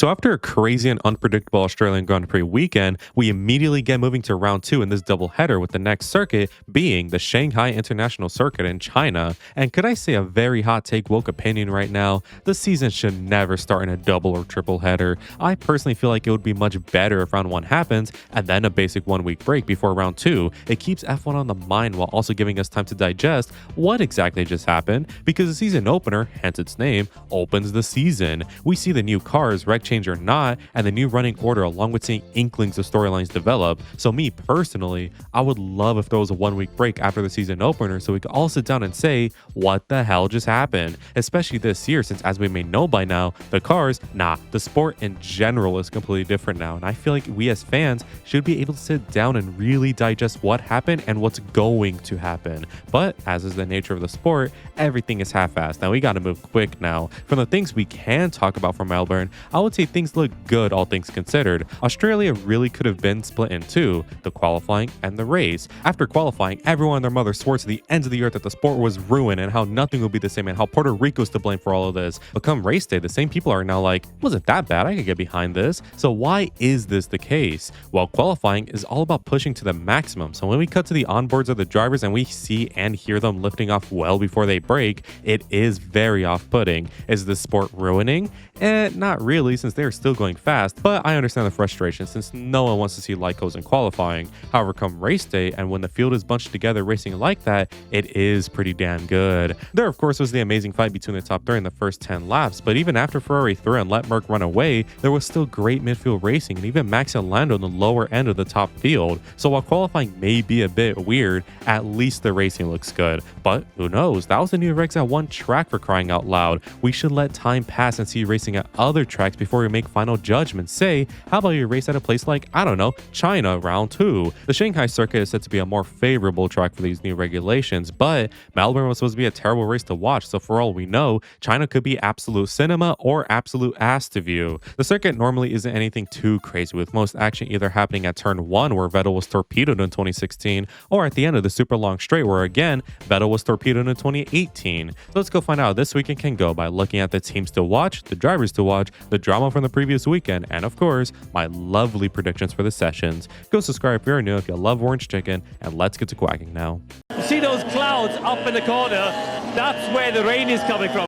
So after a crazy and unpredictable Australian Grand Prix weekend, we immediately get moving to round two in this doubleheader with the next circuit being the Shanghai International Circuit in China. And could I say a very hot take woke opinion right now? The season should never start in a double or triple header. I personally feel like it would be much better if round one happens and then a basic 1 week break before round two. It keeps F1 on the mind while also giving us time to digest what exactly just happened, because the season opener, hence its name, opens the season. We see the new cars, reg change or not, and the new running order along with seeing inklings of storylines develop. So me personally, I would love if there was a 1 week break after the season opener so we could all sit down and say, what the hell just happened? Especially this year, since as we may know by now, the cars, the sport in general is completely different now. And I feel like we as fans should be able to sit down and really digest what happened and what's going to happen. But as is the nature of the sport, everything is half-assed. Now we gotta move quick now. From the things we can talk about from Melbourne, I would say things look good, all things considered. Australia really could have been split in two, the qualifying and the race. After qualifying, everyone and their mother swore to the ends of the earth that the sport was ruined and how nothing will be the same and how Puerto Rico's to blame for all of this. But come race day, the same people are now like, wasn't that bad, I could get behind this. So why is this the case? Well, qualifying is all about pushing to the maximum. So when we cut to the onboards of the drivers and we see and hear them lifting off well before they break, it is very off-putting. Is the sport ruining? Not really, since they're still going fast, but I understand the frustration since no one wants to see Lycos in qualifying. However, come race day and when the field is bunched together racing like that, it is pretty damn good. There of course was the amazing fight between the top three in the first 10 laps, but even after Ferrari threw and let Merc run away, there was still great midfield racing and even Max and Lando in the lower end of the top field. So while qualifying may be a bit weird, at least the racing looks good. But who knows, that was the new regs at one track for crying out loud. We should let time pass and see racing at other tracks before we make final judgments. Say, how about you race at a place like, I don't know, China round two? The Shanghai circuit is said to be a more favorable track for these new regulations, but Melbourne was supposed to be a terrible race to watch, so for all we know, China could be absolute cinema or absolute ass to view. The circuit normally isn't anything too crazy, with most action either happening at turn 1 where Vettel was torpedoed in 2016, or at the end of the super long straight where again, Vettel was torpedoed in 2018. So let's go find out how this weekend can go by looking at the teams to watch, the drivers to watch, the drama from the previous weekend, and of course, my lovely predictions for the sessions. Go subscribe if you're new if you love orange chicken, and let's get to quacking now. See those clouds up in the corner? That's where the rain is coming from.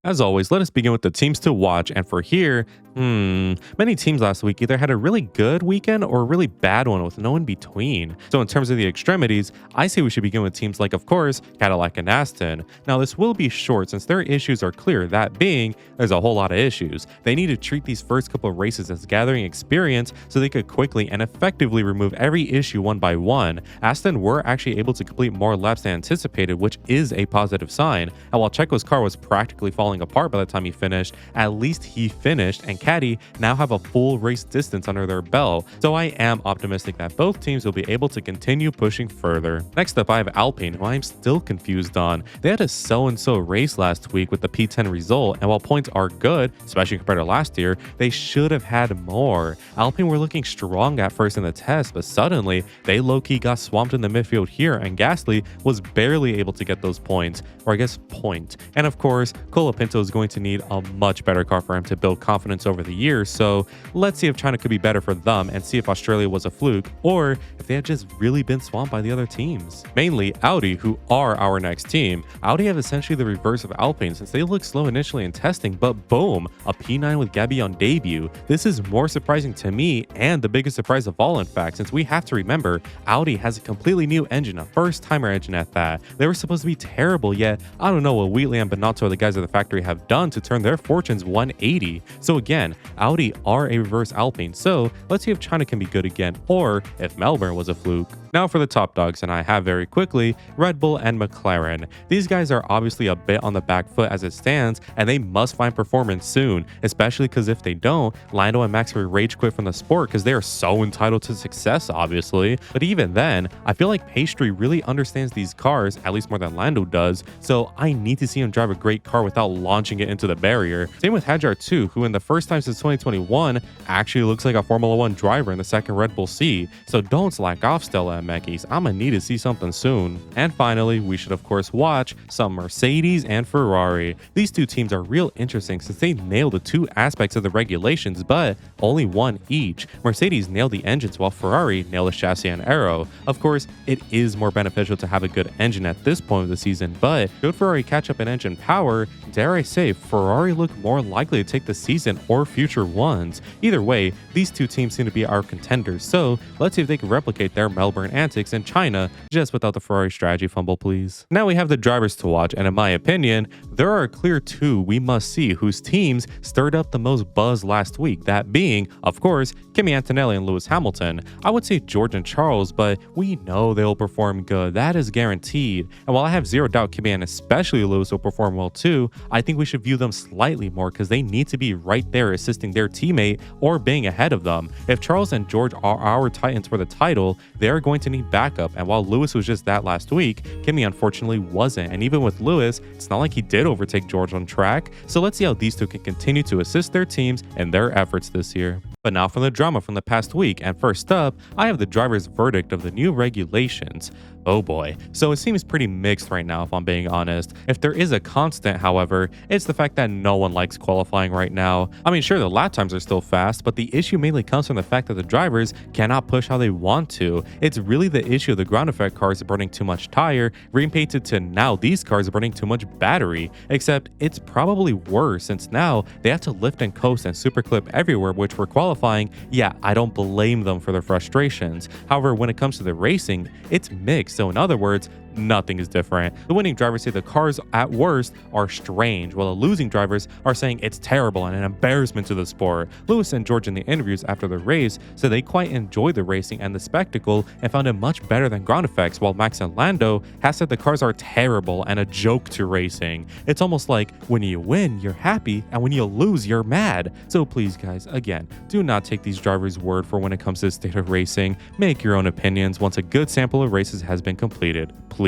As always, let us begin with the teams to watch, and for here, many teams last week either had a really good weekend or a really bad one with no in between. So in terms of the extremities, I say we should begin with teams like, of course, Cadillac and Aston. Now this will be short since their issues are clear, that being, there's a whole lot of issues. They need to treat these first couple of races as gathering experience so they could quickly and effectively remove every issue one by one. Aston were actually able to complete more laps than anticipated, which is a positive sign. And while Checo's car was practically falling apart by the time he finished, at least he finished, and Caddy now have a full race distance under their belt. So I am optimistic that both teams will be able to continue pushing further. Next up, I have Alpine, who I'm still confused on. They had a so-and-so race last week with the P10 result, and while points are good, especially compared to last year, they should have had more. Alpine were looking strong at first in the test, but suddenly they low-key got swamped in the midfield here, and Gasly was barely able to get those points, or I guess point. And of course, Colapinto is going to need a much better car for him to build confidence over the years, so let's see if China could be better for them and see if Australia was a fluke or if they had just really been swamped by the other teams. Mainly Audi, who are our next team. Audi have essentially the reverse of Alpine since they look slow initially in testing, but boom, a P9 with Gabby on debut. This is more surprising to me and the biggest surprise of all, in fact, since we have to remember Audi has a completely new engine, a first-timer engine at that. They were supposed to be terrible, yet I don't know what Wheatley and Bonotto, the guys at the factory, have done to turn their fortunes 180. So again, Audi are a reverse Alpine, so let's see if China can be good again or if Melbourne was a fluke. Now for the top dogs, and I have very quickly Red Bull and McLaren. These guys are obviously a bit on the back foot as it stands, and they must find performance soon, especially because if they don't, Lando and Max will rage quit from the sport because they are so entitled to success, obviously. But even then, I feel like Pastry really understands these cars, at least more than Lando does, so I need to see him drive a great car without launching it into the barrier. Same with Hadjar too, who in the first time time since 2021, actually looks like a Formula One driver in the second Red Bull seat. So don't slack off, Stella and Mekis. I'ma need to see something soon. And finally, we should of course watch some Mercedes and Ferrari. These two teams are real interesting since they nailed the two aspects of the regulations, but only one each. Mercedes nailed the engines while Ferrari nailed the chassis and aero. Of course, it is more beneficial to have a good engine at this point of the season, but should Ferrari catch up in engine power, dare I say, Ferrari look more likely to take the season or future ones. Either way, these two teams seem to be our contenders, so let's see if they can replicate their Melbourne antics in China, just without the Ferrari strategy fumble, please. Now we have the drivers to watch, and in my opinion, there are a clear two we must see whose teams stirred up the most buzz last week, that being, of course, Kimi Antonelli and Lewis Hamilton. I would say George and Charles, but we know they'll perform good, that is guaranteed. And while I have zero doubt Kimi and especially Lewis will perform well too, I think we should view them slightly more because they need to be right there assisting their teammate or being ahead of them. If Charles and George are our titans for the title, they're going to need backup, and while Lewis was just that last week, Kimi unfortunately wasn't, and even with Lewis, it's not like he did overtake George on track, so let's see how these two can continue to assist their teams and their efforts this year. But now from the drama from the past week, and first up, I have the driver's verdict of the new regulations. Oh boy. So it seems pretty mixed right now if I'm being honest. If there is a constant, however, it's the fact that no one likes qualifying right now. I mean, sure, the lap times are still fast, but the issue mainly comes from the fact that the drivers cannot push how they want to. It's really the issue of the ground effect cars burning too much tire, repainted to now these cars are burning too much battery. Except it's probably worse since now they have to lift and coast and super clip everywhere, which for qualifying, yeah, I don't blame them for their frustrations. However, when it comes to the racing, it's mixed. So in other words, nothing is different. The winning drivers say the cars at worst are strange, while the losing drivers are saying it's terrible and an embarrassment to the sport. Lewis and George in the interviews after the race said they quite enjoyed the racing and the spectacle and found it much better than ground effects, while Max and Lando has said the cars are terrible and a joke to racing. It's almost like when you win, you're happy, and when you lose, you're mad. So please guys, again, do not take these drivers' word for when it comes to the state of racing. Make your own opinions once a good sample of races has been completed, please.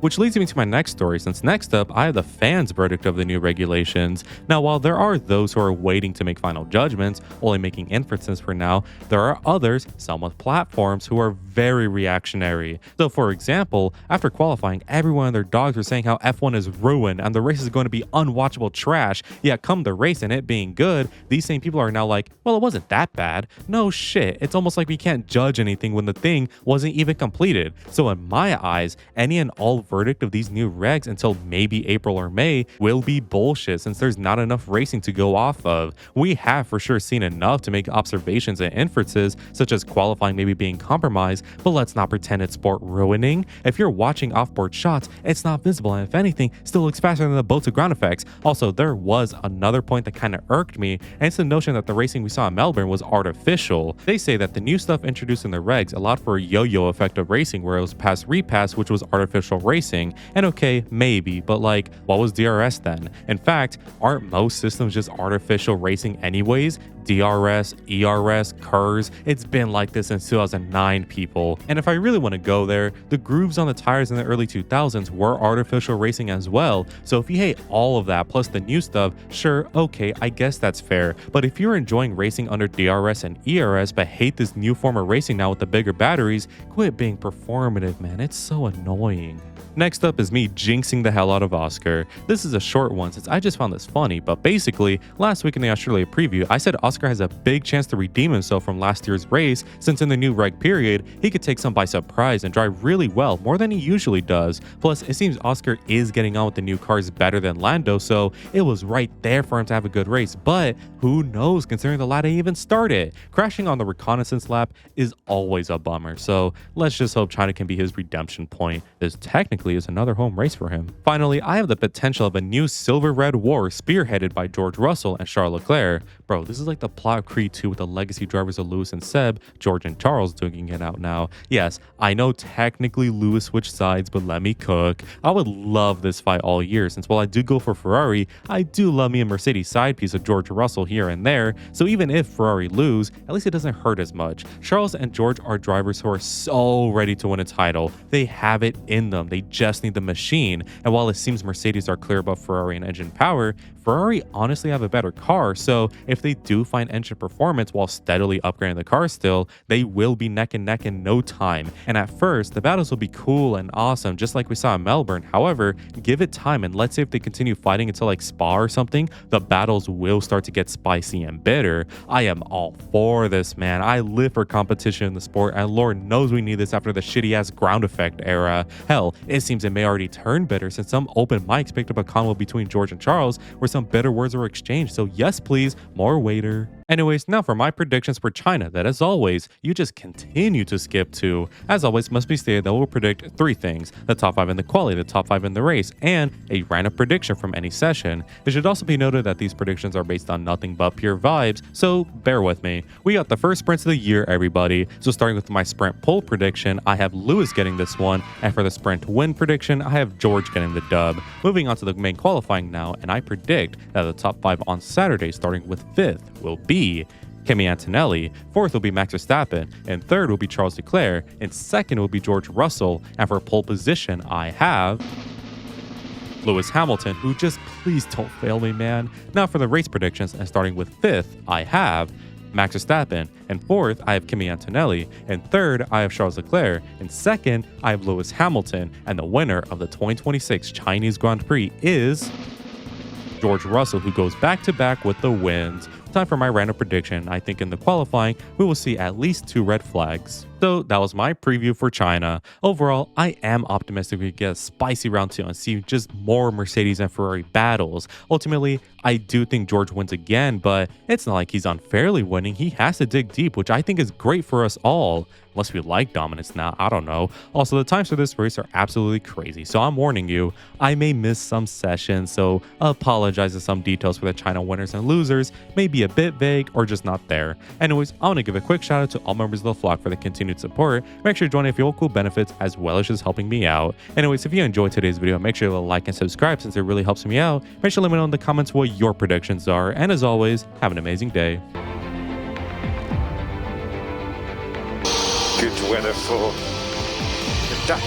Which leads me to my next story, since next up I have the fans' verdict of the new regulations. Now, while there are those who are waiting to make final judgments, only making inferences for now, there are others, some with platforms, who are very reactionary. So for example, after qualifying, everyone and their dogs were saying how F1 is ruined and the race is going to be unwatchable trash, yet come the race and it being good, these same people are now like, well, it wasn't that bad. No shit, it's almost like we can't judge anything when the thing wasn't even completed. So in my eyes, any and all verdict of these new regs until maybe April or May will be bullshit, since there's not enough racing to go off of. We have for sure seen enough to make observations and inferences, such as qualifying maybe being compromised, but let's not pretend it's sport ruining. If you're watching off-board shots, it's not visible, and if anything, still looks faster than the boat to ground effects. Also, there was another point that kind of irked me, and it's the notion that the racing we saw in Melbourne was artificial. They say that the new stuff introduced in the regs allowed for a yo-yo effect of racing, where it was pass-repass, which was artificial racing. And okay, maybe, but like, what was DRS then? In fact, aren't most systems just artificial racing anyways? DRS, ERS, KERS, it's been like this since 2009, people. And if I really want to go there, the grooves on the tires in the early 2000s were artificial racing as well. So if you hate all of that plus the new stuff, sure, okay, I guess that's fair. But if you're enjoying racing under DRS and ERS but hate this new form of racing now with the bigger batteries, quit being performative, man. It's so annoying. Next up is me jinxing the hell out of Oscar. This is a short one since I just found this funny, but basically, last week in the Australia preview, I said Oscar has a big chance to redeem himself from last year's race, since in the new reg period, he could take some by surprise and drive really well, more than he usually does. Plus, it seems Oscar is getting on with the new cars better than Lando, so it was right there for him to have a good race, but who knows considering the ladder even started. Crashing on the reconnaissance lap is always a bummer, so let's just hope China can be his redemption point. This technically is another home race for him. Finally, I have the potential of a new silver-red war spearheaded by George Russell and Charles Leclerc. Bro, this is like the plot of Creed 2 with the legacy drivers of Lewis and Seb, George and Charles duking it out now. Yes, I know technically Lewis switched sides, but let me cook. I would love this fight all year, since while I do go for Ferrari, I do love me a Mercedes side piece of George Russell here and there, so even if Ferrari lose, at least it doesn't hurt as much. Charles and George are drivers who are so ready to win a title. They have it in them. They just need the machine. And while it seems Mercedes are clear above Ferrari in engine power, Ferrari honestly have a better car. So if if they do find engine performance while steadily upgrading the car still, they will be neck and neck in no time. And at first, the battles will be cool and awesome, just like we saw in Melbourne. However, give it time, and let's say if they continue fighting until like Spa or something, the battles will start to get spicy and bitter. I am all for this, man. I live for competition in the sport, and Lord knows we need this after the shitty ass ground effect era. Hell, it seems it may already turn bitter since some open mics picked up a convo between George and Charles where some bitter words were exchanged. So yes, please, more waiter. Anyways, now for my predictions for China that, as always, you just continue to skip to. As always, must be stated that we'll predict 3 things: the top 5 in the quali, the top 5 in the race, and a random prediction from any session. It should also be noted that these predictions are based on nothing but pure vibes, so bear with me. We got the first sprints of the year, everybody. So starting with my sprint pole prediction, I have Lewis getting this one, and for the sprint win prediction, I have George getting the dub. Moving on to the main qualifying now, and I predict that the top 5 on Saturday, starting with 5th, will be Kimi Antonelli, 4th will be Max Verstappen, and 3rd will be Charles Leclerc, and 2nd will be George Russell, and for pole position, I have Lewis Hamilton, who just please don't fail me, man. Now for the race predictions, and starting with 5th, I have Max Verstappen, and 4th, I have Kimi Antonelli, and 3rd, I have Charles Leclerc, and 2nd, I have Lewis Hamilton, and the winner of the 2026 Chinese Grand Prix is George Russell, who goes back-to-back with the wins. Time for my random prediction. I think in the qualifying, we will see at least 2 red flags. So that was my preview for China. Overall, I am optimistic we get a spicy round 2 and see just more Mercedes and Ferrari battles. Ultimately, I do think George wins again, but it's not like he's unfairly winning. He has to dig deep, which I think is great for us all. Unless we like dominance now, I don't know. Also, the times for this race are absolutely crazy, so I'm warning you, I may miss some sessions, so apologize if some details for the China winners and losers may be a bit vague or just not there. Anyways, I want to give a quick shout out to all members of the flock for the continued support. Make sure to join if you want cool benefits as well as just helping me out. Anyways, if you enjoyed today's video, make sure to like and subscribe since it really helps me out. Make sure to let me know in the comments what your predictions are, and as always, have an amazing day. Good weather for the duck.